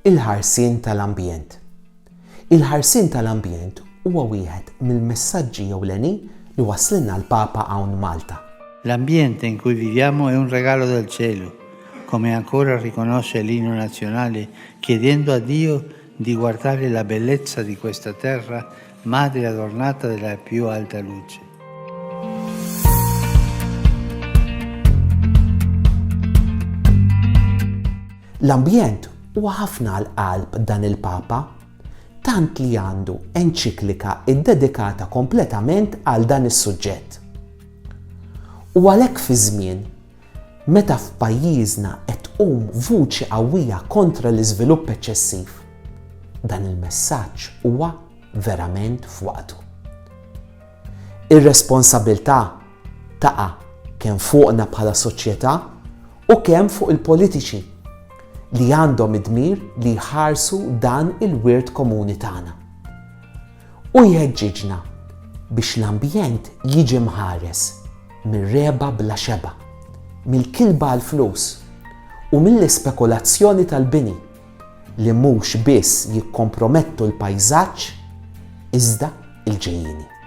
Il-ħarsien tal-ambjent. Il-ħarsien tal-ambjent huwa wieħed mill-messaġġi ewlenin li waslilna l-Papa hawn Malta. L'ambiente in cui viviamo è un regalo del cielo, come ancora riconosce l'inno nazionale, chiedendo a Dio di guardare la bellezza di questa terra, madre adornata della più alta luce. L-ambjent huwa ħafna għall-qalb dan il-Papa, tant li għandu enċiklika iddedikata kompletament għal dan is-suġġett. U għalhekk fi żmien meta f'pajjiżna qed tqum vuċi qawwija kontra l-iżvilupp eċċessiv, dan il-messaġġ huwa verament f'waqtu. Ir-responsabbiltà taqa' kemm fuqna bħala soċjetà u kemm fuq il-politiċi li għandhom id-dmir li jħarsu dan il-wirt komuni tagħna. U jħeġġiġna biex l-ambjent jiġi mħares mir-reba bla xeba, mill-kilba għall-flus u mill-ispekulazzjoni tal-bini li mhux biss jikkompromettu l-pajżaġġ iżda il-ġejjieni.